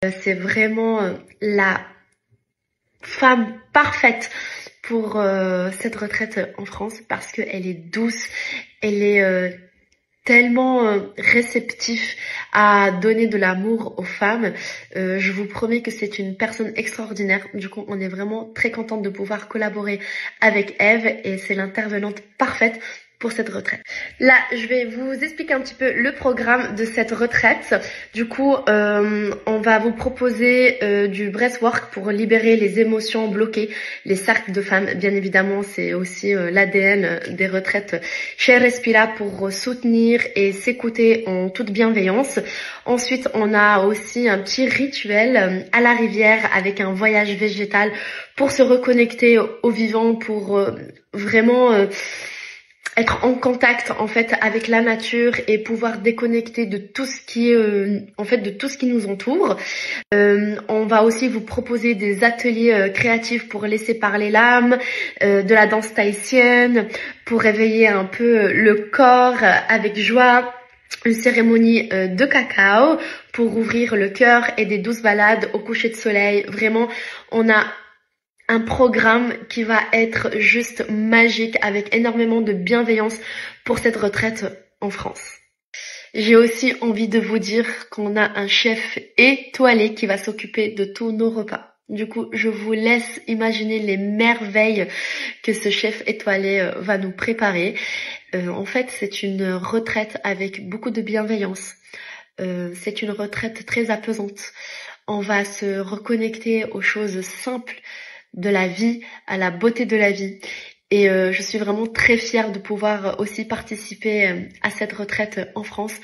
C'est vraiment la femme parfaite pour cette retraite en France parce qu'elle est douce, elle est tellement réceptive à donner de l'amour aux femmes. Je vous promets que c'est une personne extraordinaire. Du coup, on est vraiment très contente de pouvoir collaborer avec Eve et c'est l'intervenante parfaite pour cette retraite. Là, je vais vous expliquer un petit peu le programme de cette retraite. Du coup, on va vous proposer du breathwork pour libérer les émotions bloquées, les cercles de femmes. Bien évidemment, c'est aussi l'ADN des retraites chez Respira pour soutenir et s'écouter en toute bienveillance. Ensuite, on a aussi un petit rituel à la rivière avec un voyage végétal pour se reconnecter au vivant, pour vraiment être en contact en fait avec la nature et pouvoir déconnecter de tout ce qui est en fait de tout ce qui nous entoure. On va aussi vous proposer des ateliers créatifs pour laisser parler l'âme, de la danse tahitienne pour réveiller un peu le corps avec joie. Une cérémonie de cacao pour ouvrir le cœur et des douces balades au coucher de soleil. Vraiment, on a un programme qui va être juste magique avec énormément de bienveillance pour cette retraite en France. J'ai aussi envie de vous dire qu'on a un chef étoilé qui va s'occuper de tous nos repas. Du coup, je vous laisse imaginer les merveilles que ce chef étoilé va nous préparer. En fait, c'est une retraite avec beaucoup de bienveillance. C'est une retraite très apaisante. On va se reconnecter aux choses simples de la vie, à la beauté de la vie. Et je suis vraiment très fière de pouvoir aussi participer à cette retraite en France.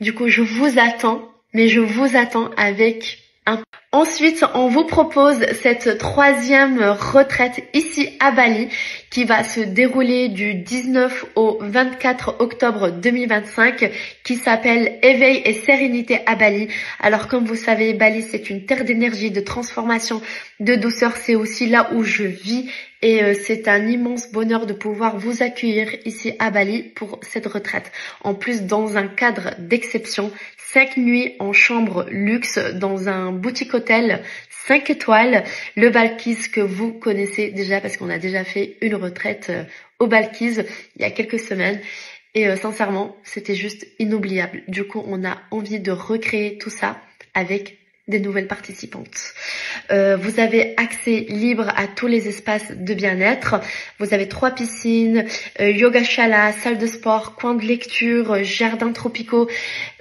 Du coup, je vous attends, mais je vous attends avec un... Ensuite, on vous propose cette troisième retraite ici à Bali qui va se dérouler du 19 au 24 octobre 2025 qui s'appelle Éveil et sérénité à Bali. Alors comme vous savez, Bali c'est une terre d'énergie, de transformation, de douceur. C'est aussi là où je vis et c'est un immense bonheur de pouvoir vous accueillir ici à Bali pour cette retraite. En plus, dans un cadre d'exception, 5 nuits en chambre luxe dans un boutique hôtel 5 étoiles, le Balkis que vous connaissez déjà parce qu'on a déjà fait une retraite au Balkis il y a quelques semaines et sincèrement c'était juste inoubliable. Du coup on a envie de recréer tout ça avec des nouvelles participantes. Vous avez accès libre à tous les espaces de bien-être. Vous avez 3 piscines, yoga shala, salle de sport, coin de lecture, jardins tropicaux.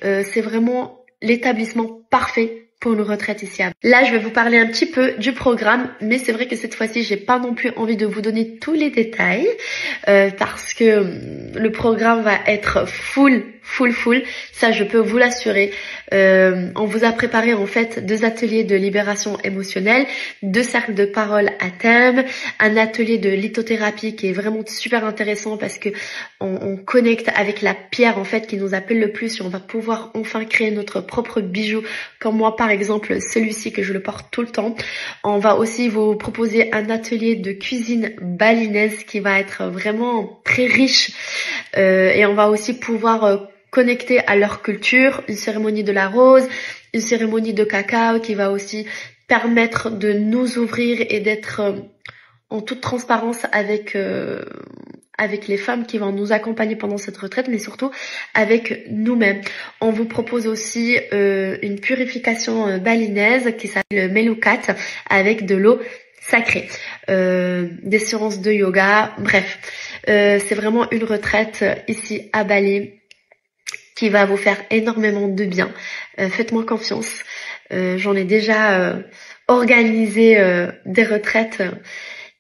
C'est vraiment l'établissement parfait pour une retraite ici. Là, je vais vous parler un petit peu du programme, mais c'est vrai que cette fois-ci, j'ai pas non plus envie de vous donner tous les détails parce que le programme va être full. Ça, je peux vous l'assurer. On vous a préparé en fait 2 ateliers de libération émotionnelle, 2 cercles de parole à thème, un atelier de lithothérapie qui est vraiment super intéressant parce que on connecte avec la pierre en fait qui nous appelle le plus et on va pouvoir enfin créer notre propre bijou comme moi par exemple celui-ci que je le porte tout le temps. On va aussi vous proposer un atelier de cuisine balinaise qui va être vraiment très riche et on va aussi pouvoir connecter à leur culture, une cérémonie de la rose, une cérémonie de cacao qui va aussi permettre de nous ouvrir et d'être en toute transparence avec les femmes qui vont nous accompagner pendant cette retraite, mais surtout avec nous-mêmes. On vous propose aussi une purification balinaise qui s'appelle Melukat avec de l'eau sacrée, des séances de yoga, bref. C'est vraiment une retraite ici à Bali qui va vous faire énormément de bien. Faites-moi confiance. J'en ai déjà organisé des retraites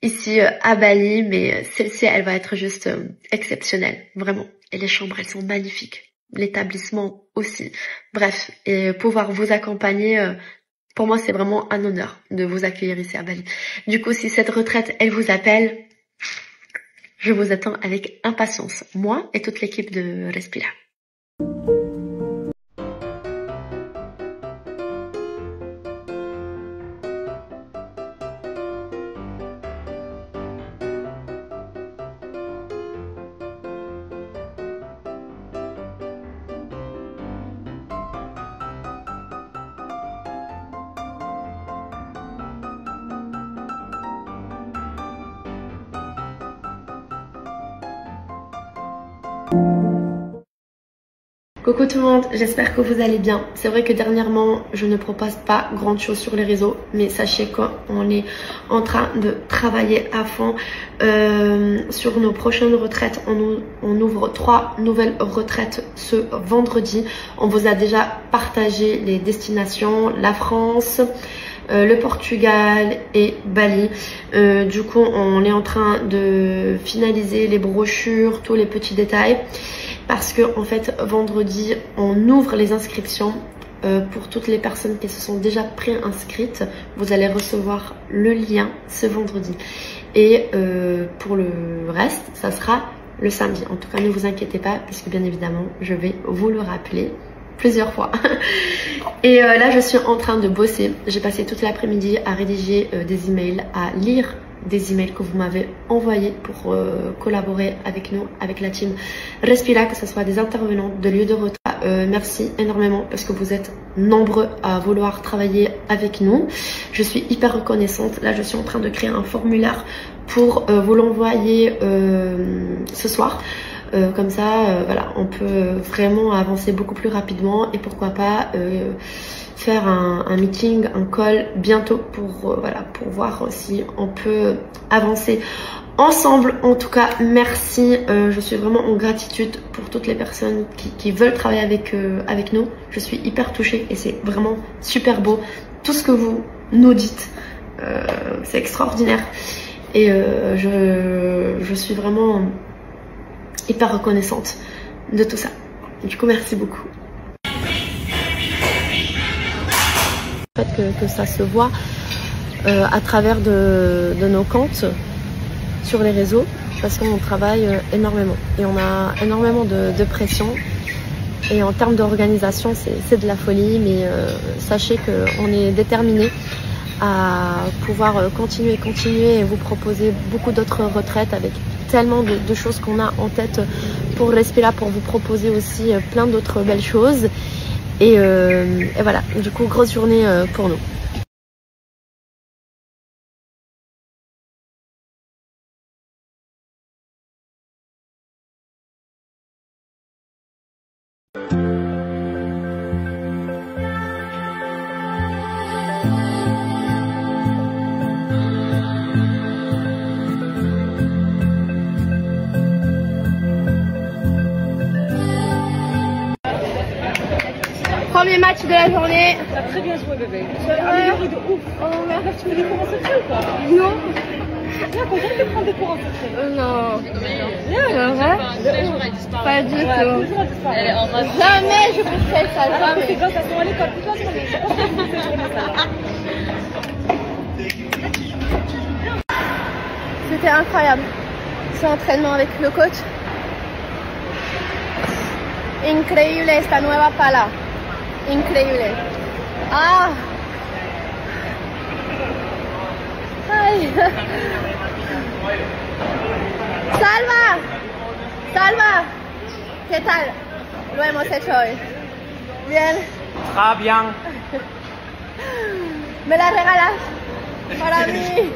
ici à Bali, mais celle-ci, elle va être juste exceptionnelle, vraiment. Et les chambres, elles sont magnifiques. L'établissement aussi. Bref, et pouvoir vous accompagner, pour moi, c'est vraiment un honneur de vous accueillir ici à Bali. Du coup, si cette retraite, elle vous appelle, je vous attends avec impatience. Moi et toute l'équipe de Respira. Coucou tout le monde, j'espère que vous allez bien. C'est vrai que dernièrement, je ne propose pas grand chose sur les réseaux, mais sachez qu'on est en train de travailler à fond sur nos prochaines retraites. On ouvre 3 nouvelles retraites ce vendredi. On vous a déjà partagé les destinations, la France, le Portugal et Bali. Du coup, on est en train de finaliser les brochures, tous les petits détails. Parce que en fait, vendredi, on ouvre les inscriptions pour toutes les personnes qui se sont déjà pré-inscrites. Vous allez recevoir le lien ce vendredi. Et pour le reste, ça sera le samedi. En tout cas, ne vous inquiétez pas, puisque bien évidemment, je vais vous le rappeler plusieurs fois. Et là, je suis en train de bosser. J'ai passé toute l'après-midi à rédiger des emails, à lire des emails que vous m'avez envoyés pour collaborer avec nous, avec la team Respira, que ce soit des intervenants de lieux de retraite. Merci énormément parce que vous êtes nombreux à vouloir travailler avec nous. Je suis hyper reconnaissante. Là, je suis en train de créer un formulaire pour vous l'envoyer ce soir. Comme ça, voilà, on peut vraiment avancer beaucoup plus rapidement et pourquoi pas faire un meeting, un call bientôt pour voilà, pour voir si on peut avancer ensemble. En tout cas, merci. Je suis vraiment en gratitude pour toutes les personnes qui veulent travailler avec nous. Je suis hyper touchée et c'est vraiment super beau. Tout ce que vous nous dites, c'est extraordinaire. Et je suis vraiment hyper reconnaissante de tout ça. Du coup, merci beaucoup. Le fait que ça se voit à travers de nos comptes sur les réseaux, parce qu'on travaille énormément et on a énormément de pression. Et en termes d'organisation, c'est de la folie, mais sachez qu'on est déterminés à pouvoir continuer et vous proposer beaucoup d'autres retraites avec tellement de choses qu'on a en tête pour Respira, pour vous proposer aussi plein d'autres belles choses. Et voilà, du coup, grosse journée pour nous. Premier match de la journée. T'as très bien joué, bébé. Tu as amélioré de ouf. Oh merde, tu fais des cours en secret ou pas? Non. Viens, quand je prendre des cours en secret. Non. Viens, Pas du tout. Toujours à disparaître. Jamais je ferai ça, jamais. C'est grâce à son à l'école. Toute la journée. Je pense que je vous fais journée ça. C'était incroyable. Ce entraînement avec le coach. Increíble esta nueva pala. Increíble. Ah. Ay. Salva. Salva. ¿Qué tal? Lo hemos hecho hoy. Bien. Très bien. ¿Me la regalas? Para mí.